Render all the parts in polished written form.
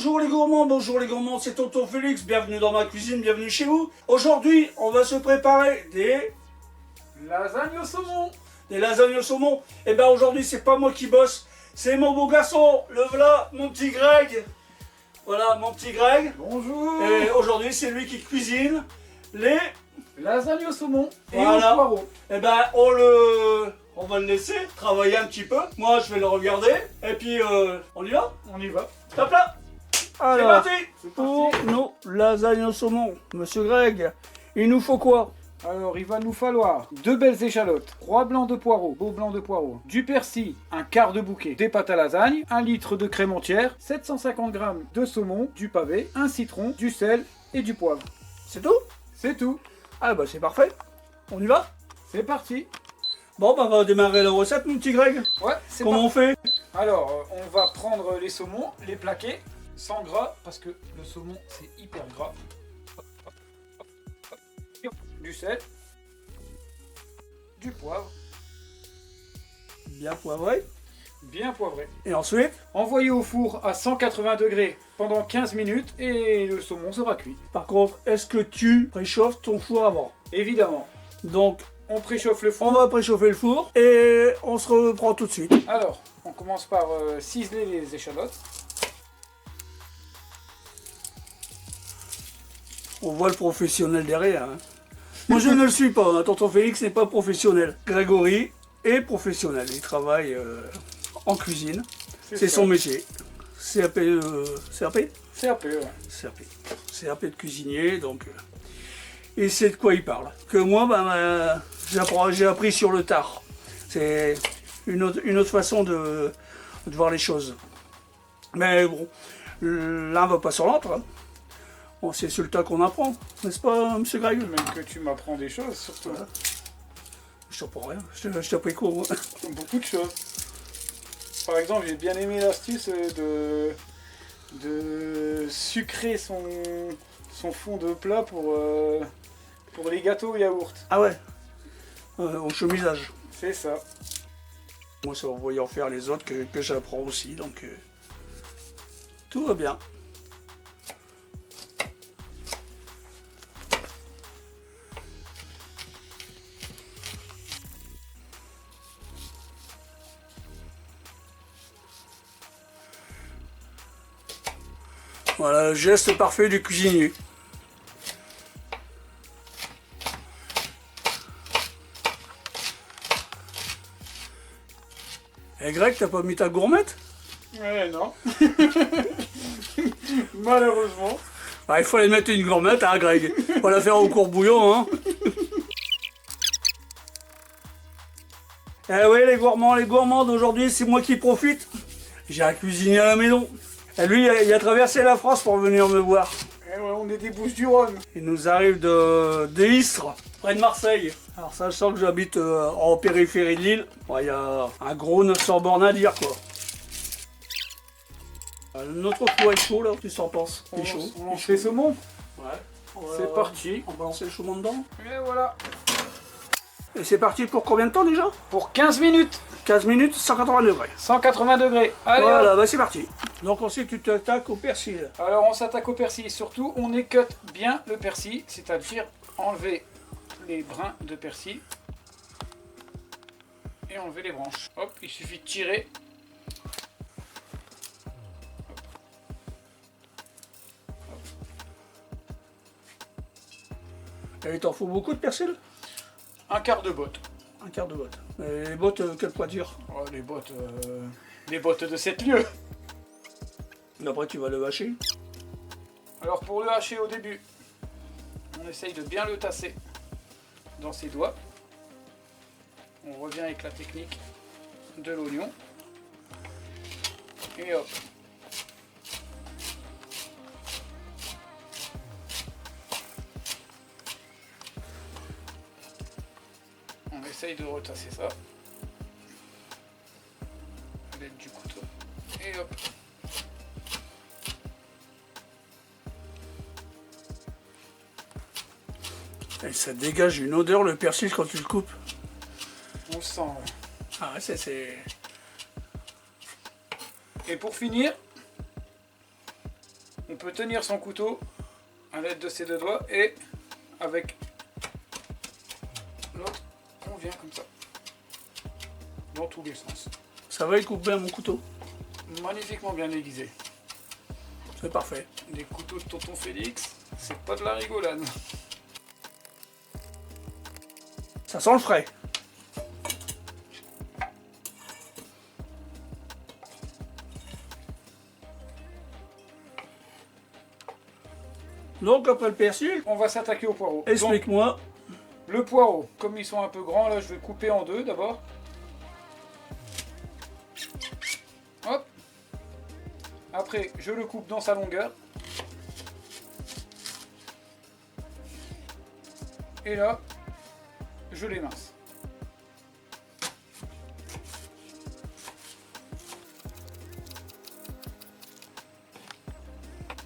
bonjour les gourmands, c'est Tonton Félix, bienvenue dans ma cuisine, bienvenue chez vous. Aujourd'hui, on va se préparer des lasagnes au saumon. Des lasagnes au saumon. Et ben aujourd'hui, c'est pas moi qui bosse, c'est mon beau garçon, le voilà, mon petit Greg. Voilà, mon petit Greg. Bonjour. Et aujourd'hui, c'est lui qui cuisine les lasagnes au saumon et voilà. au poireau. Et ben on va le laisser travailler un petit peu. Moi, je vais le regarder. Et puis, on y va? On y va. Stop là. Alors, C'est parti. Pour nos lasagnes au saumon, monsieur Greg, il nous faut quoi? Alors, il va nous falloir 2 belles échalotes, 3 blancs de poireaux, beaux blancs de poireaux, du persil, un quart de bouquet, des pâtes à lasagne, 1 litre de crème entière, 750 g de saumon, du pavé, un citron, du sel et du poivre. C'est tout? C'est tout. Ah bah c'est parfait. On y va? C'est parti. Bon bah on va démarrer la recette, mon petit Greg. Ouais, c'est Comment on fait? Alors, on va prendre les saumons, les plaquer, sans gras, parce que le saumon, c'est hyper gras. Du sel, du poivre, Bien poivré. bien poivré. Et ensuite? Envoyé au four à 180 degrés pendant 15 minutes et le saumon sera cuit. Par contre, est-ce que tu préchauffes ton four avant? Évidemment, Donc, on préchauffe le on four. va préchauffer le four et on se reprend tout de suite. Alors, on commence par ciseler les échalotes. On voit le professionnel derrière. Hein. Moi je ne le suis pas, hein. Tonton Félix n'est pas professionnel. Grégory est professionnel, il travaille en cuisine. C'est son métier. CAP, CAP CAP, ouais. CAP. CAP de cuisinier, donc il sait de quoi il parle. Que moi, j'ai appris sur le tard. C'est une autre façon de voir les choses. Mais bon, l'un va pas sur l'autre. Hein. Bon, c'est sur le tas qu'on apprend, n'est-ce pas, monsieur Greg? Même que tu m'apprends des choses, surtout. Voilà. Je t'apprends rien, je t'ai appris quoi, moi. Beaucoup de choses. Par exemple, j'ai bien aimé l'astuce de sucrer son fond de plat pour les gâteaux au yaourt. Ah ouais, au chemisage. C'est ça. Moi, c'est en voyant faire les autres que j'apprends aussi, donc tout va bien. Voilà, le geste parfait du cuisinier. Et Greg, t'as pas mis ta gourmette? Ouais, non. Malheureusement. Ah, il fallait mettre une gourmette, hein, Greg. Faut la faire au courbouillon, hein. Eh oui, les gourmands d'aujourd'hui, c'est moi qui profite. J'ai un cuisinier à la maison. Et lui, il a traversé la France pour venir me voir. Eh ouais, on est des Bouches-du-Rhône. Il nous arrive de Istres, près de Marseille. Alors ça, je sens que j'habite en périphérie de l'île. Il y a un gros 900 bornes à dire, quoi. Notre four est chaud, là, qu'est-ce que t'en penses? Il est chaud. On lance les saumons. Ouais. C'est parti. On va lancer le chaudement dedans. Et voilà. Et c'est parti pour combien de temps déjà? Pour 15 minutes. 15 minutes, 180 degrés. 180 degrés. Allez, Voilà, hop. bah c'est parti. Donc ensuite, tu t'attaques au persil. Alors on s'attaque au persil. Surtout, on écoute bien le persil, c'est-à-dire enlever les brins de persil et enlever les branches. Hop, il suffit de tirer. Et il t'en faut beaucoup de persil? Un quart de botte. Un quart de botte. Et les bottes, quelle poiture? Oh, les bottes de 7 lieues. Après, tu vas le hacher. Alors pour le hacher au début, on essaye de bien le tasser dans ses doigts. On revient avec la technique de l'oignon. Et hop. On essaye de retasser ça. À l'aide du couteau. Et hop. Et ça dégage une odeur, le persil, quand tu le coupes. On le sent. Ouais. Ah ouais, c'est... Et pour finir, peut tenir son couteau à l'aide de ses deux doigts et avec l'autre, on vient comme ça, dans tous les sens. Ça va, il coupe bien mon couteau. Magnifiquement bien aiguisé. C'est parfait. Les couteaux de tonton Félix, c'est pas de la rigolade. Ça sent le frais. Donc après le persil, On va s'attaquer au poireau. explique-moi. Le poireau, comme ils sont un peu grands, là je vais couper en deux d'abord. Hop. Après, je le coupe dans sa longueur. Et là, je l'émince.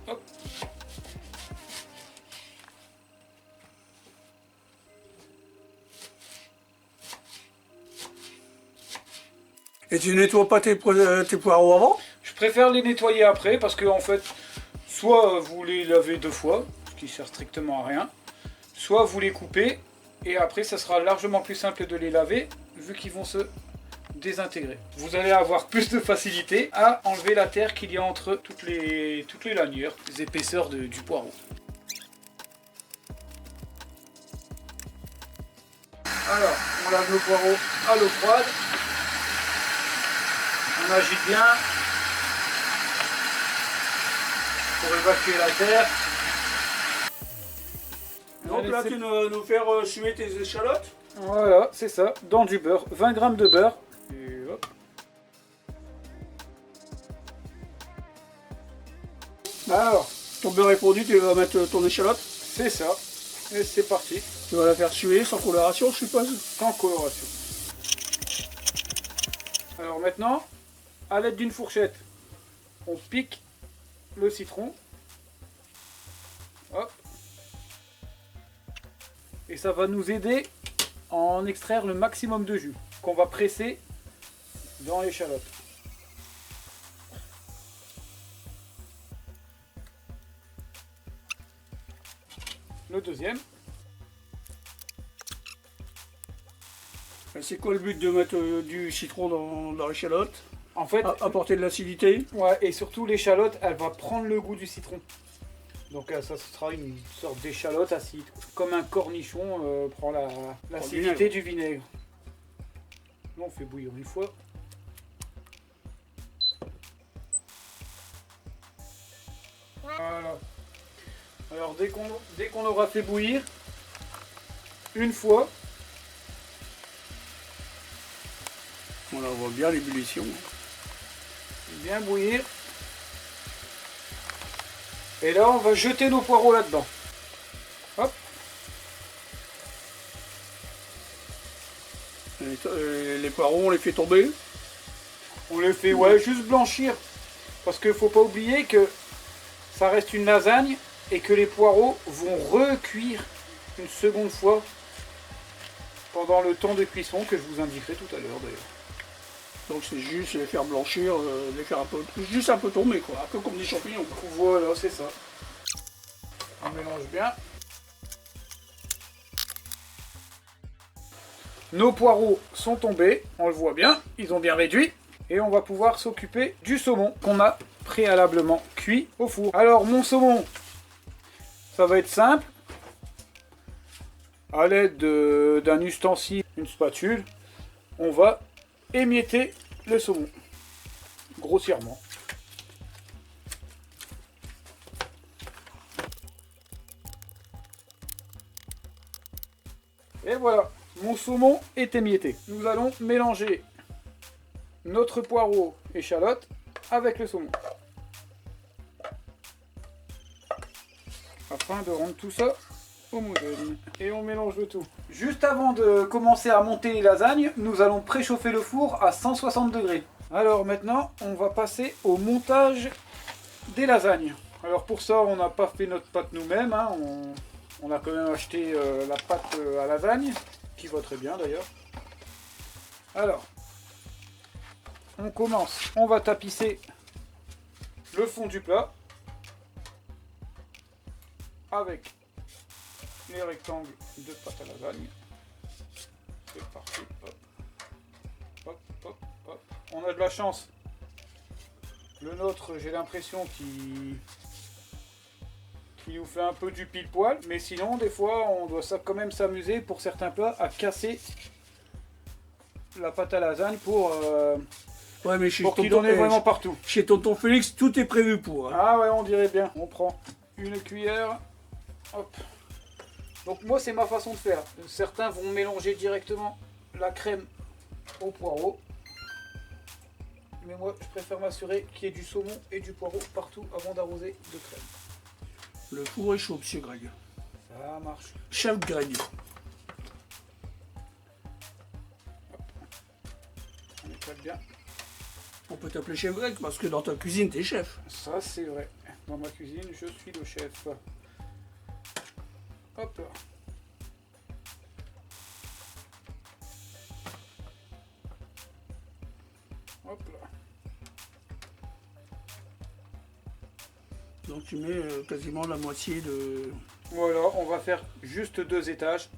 Hop. Et tu nettoies pas tes poireaux avant? Je préfère les nettoyer après parce que en fait, soit vous les lavez deux fois, ce qui sert strictement à rien, soit vous les coupez et après ça sera largement plus simple de les laver vu qu'ils vont se désintégrer. Vous allez avoir plus de facilité à enlever la terre qu'il y a entre toutes les lanières, les épaisseurs du poireau. Alors, on lave nos poireaux à l'eau froide. On agite bien pour évacuer la terre. Donc Allez, là, tu vas nous faire suer tes échalotes. Voilà, c'est ça, dans du beurre, 20 g de beurre. Et hop. Alors, Ton beurre est fondu, tu vas mettre ton échalote. c'est ça. Et c'est parti, Tu vas la faire suer sans coloration, je suppose. sans coloration. Alors maintenant, à l'aide d'une fourchette, on pique le citron. Hop. Et ça va nous aider à en extraire le maximum de jus qu'on va presser dans l'échalote. Le deuxième. C'est quoi le but de mettre du citron dans l'échalote? En fait, Apporter de l'acidité. ouais, et surtout l'échalote, elle va prendre le goût du citron. Donc ça sera une sorte d'échalote acide, comme un cornichon prend l'acidité du vinaigre. Là, on fait bouillir une fois. Voilà. Alors dès qu'on aura fait bouillir une fois, Voilà, on voit bien l'ébullition. bien bouillir. Et là, on va jeter nos poireaux là-dedans. Hop. Les poireaux, on les fait tomber. On les fait ouais, juste blanchir. Parce qu'il ne faut pas oublier que ça reste une lasagne et que les poireaux vont recuire une seconde fois pendant le temps de cuisson que je vous indiquerai tout à l'heure d'ailleurs. Donc c'est juste les faire blanchir, les faire juste un peu tomber, quoi. Un peu comme des champignons. Voilà, c'est ça. On mélange bien. Nos poireaux sont tombés, on le voit bien, ils ont bien réduit. Et on va pouvoir s'occuper du saumon qu'on a préalablement cuit au four. Alors mon saumon, ça va être simple. À l'aide d'un ustensile, une spatule, on va émietter le saumon grossièrement. Et voilà, mon saumon est émietté. Nous allons mélanger notre poireau échalote avec le saumon. Afin de rendre tout ça homogène. Et on mélange le tout. Juste avant de commencer à monter les lasagnes, nous allons préchauffer le four à 160 degrés. Alors maintenant, on va passer au montage des lasagnes. Alors pour ça, on n'a pas fait notre pâte nous-mêmes. Hein. On a quand même acheté la pâte à lasagne, qui va très bien d'ailleurs. Alors, on commence. On va tapisser le fond du plat. avec les rectangles de pâte à lasagne. C'est parti. Hop. Hop, hop, hop. On a de la chance. Le nôtre, j'ai l'impression qu'il nous fait un peu du pile poil, mais sinon des fois on doit quand même s'amuser pour certains plats à casser la pâte à lasagne pour Ouais, mais qu'il en ait vraiment partout. Chez tonton Félix, tout est prévu pour. Hein. Ah ouais, on dirait bien. On prend une cuillère. Hop. Donc moi, c'est ma façon de faire. Certains vont mélanger directement la crème au poireau. Mais moi, je préfère m'assurer qu'il y ait du saumon et du poireau partout avant d'arroser de crème. Le four est chaud, monsieur Greg. Ça marche. Chef Greg. Hop. On éclate bien. On peut t'appeler chef Greg parce que dans ta cuisine, t'es chef. Ça, c'est vrai. Dans ma cuisine, je suis le chef. Hop là. Hop là. Donc tu mets quasiment la moitié de... Voilà, on va faire juste 2 étages.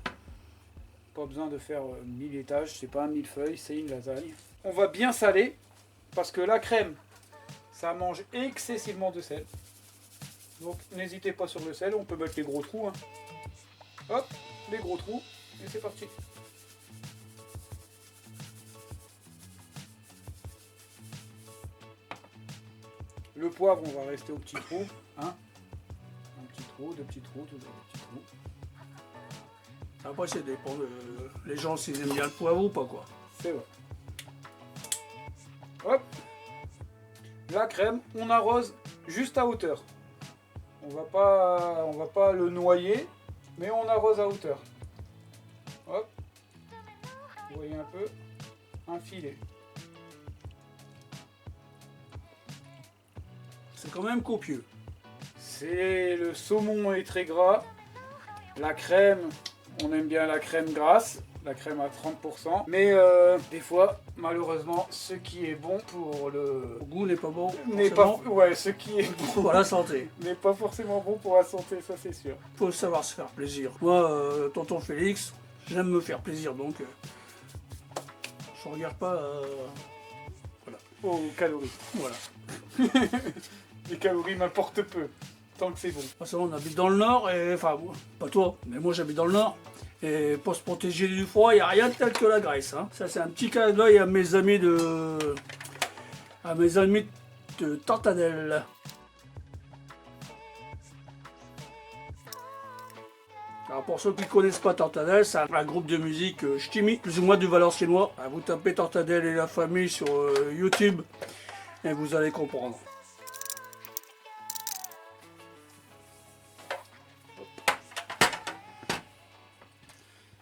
Pas besoin de faire 1000 étages, c'est pas un millefeuille, c'est une lasagne. On va bien saler, parce que la crème, ça mange excessivement de sel. Donc n'hésitez pas sur le sel, on peut mettre les gros trous. Hein. Hop, les gros trous, et c'est parti. Le poivre, on va rester au petit trou. Hein. Un petit trou, 2 petits trous, toujours 2 petits trous. Après, ça dépend de... Les gens, s'ils aiment bien le poivre ou pas, quoi. C'est vrai. Hop. La crème, on arrose juste à hauteur. On va pas le noyer, mais on arrose à hauteur. Hop. Vous voyez un peu. Un filet. C'est quand même copieux. Le saumon est très gras. La crème, on aime bien la crème grasse. La crème à 30%. Mais des fois, malheureusement, ce qui est bon pour le goût n'est pas bon. N'est pas, ouais, ce qui est bon pour la santé. N'est pas forcément bon pour la santé, ça c'est sûr. Faut savoir se faire plaisir. Moi, tonton Félix, j'aime me faire plaisir, donc je regarde pas. Voilà. Aux calories. Voilà. Les calories m'importent peu, tant que c'est bon. De toute façon, on habite dans le Nord, et enfin, pas toi, mais moi j'habite dans le Nord. Et pour se protéger du froid, il n'y a rien de tel que la graisse. Hein. Ça, c'est un petit cas d'œil à mes amis de. À mes amis de Tortadelle. Alors, pour ceux qui ne connaissent pas Tortadelle, c'est un groupe de musique ch'timi, plus ou moins du valenciennois. Vous tapez Tortadelle et la famille sur YouTube et vous allez comprendre.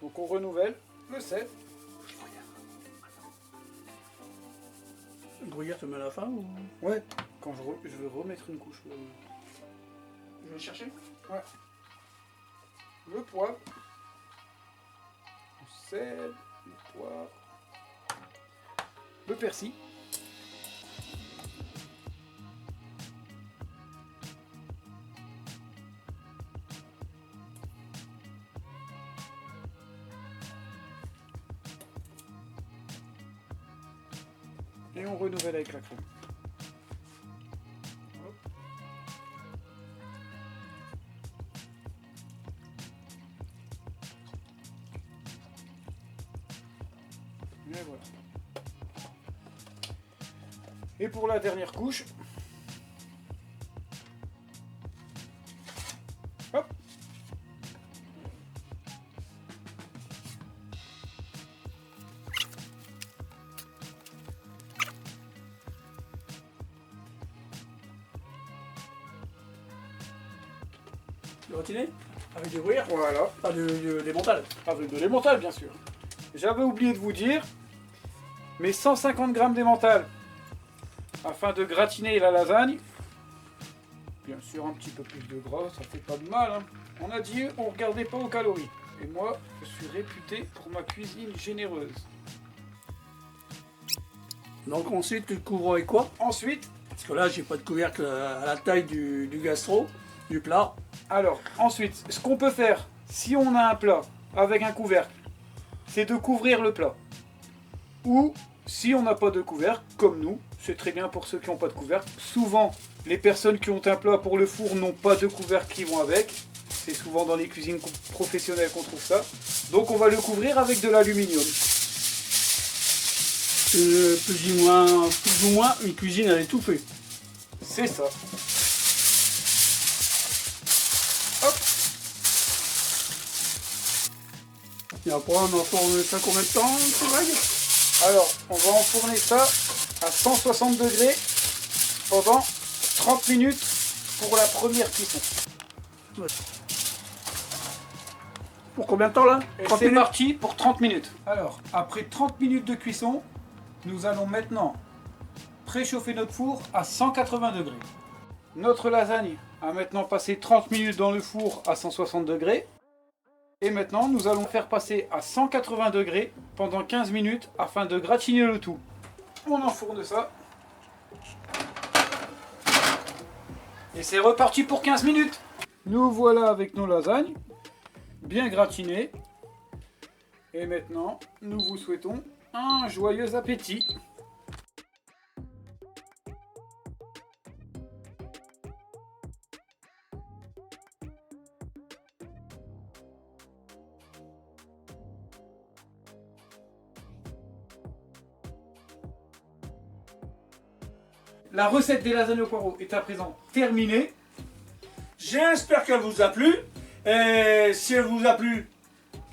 Donc on renouvelle le sel. Le gruyère te met à la fin ou... Ouais, quand je veux remettre une couche. Je vais chercher. Ouais. Le poivre. Le sel, le poivre. Le persil. Et on renouvelle avec la crème. Hop. Et voilà. Et pour la dernière couche, hop. Le retiné avec du gruyère. Voilà. Pas des mentales. Avec de l'emmental, bien sûr. J'avais oublié de vous dire, mais 150 g d'emmental afin de gratiner la lasagne. Bien sûr, un petit peu plus de gras, ça fait pas de mal. Hein. On a dit, on regardait pas aux calories. Et moi, je suis réputé pour ma cuisine généreuse. Donc ensuite, tu le couvres avec quoi? Ensuite, Parce que là, j'ai pas de couvercle à la taille du gastro. du plat. Alors, ensuite, ce qu'on peut faire, si on a un plat avec un couvercle, c'est de couvrir le plat. Ou, si on n'a pas de couvercle, comme nous, c'est très bien pour ceux qui n'ont pas de couvercle. Souvent, les personnes qui ont un plat pour le four n'ont pas de couvercle qui vont avec. C'est souvent dans les cuisines professionnelles qu'on trouve ça. Donc on va le couvrir avec de l'aluminium. Plus ou moins une cuisine à étouffer. C'est ça. Hop. Et après on enfourne ça combien de temps, ce vague? Alors, on va enfourner ça à 160 degrés pendant 30 minutes pour la première cuisson. Ouais. Pour combien de temps là? Et c'est parti pour 30 minutes. Alors, après 30 minutes de cuisson, nous allons maintenant préchauffer notre four à 180 degrés. Notre lasagne a maintenant passé 30 minutes dans le four à 160 degrés. Et maintenant, nous allons faire passer à 180 degrés pendant 15 minutes afin de gratiner le tout. On enfourne ça. Et c'est reparti pour 15 minutes. Nous voilà avec nos lasagnes, bien gratinées. Et maintenant, nous vous souhaitons un joyeux appétit. La recette des lasagnes au poireau est à présent terminée. J'espère qu'elle vous a plu. Et si elle vous a plu,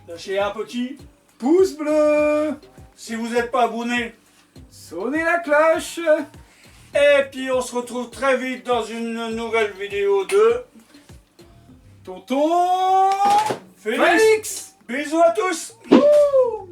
lâchez un petit Pouce bleu, si vous n'êtes pas abonné. sonnez la cloche. Et puis on se retrouve très vite dans une nouvelle vidéo de Tonton Félix. Félix. Bisous à tous. Wouh.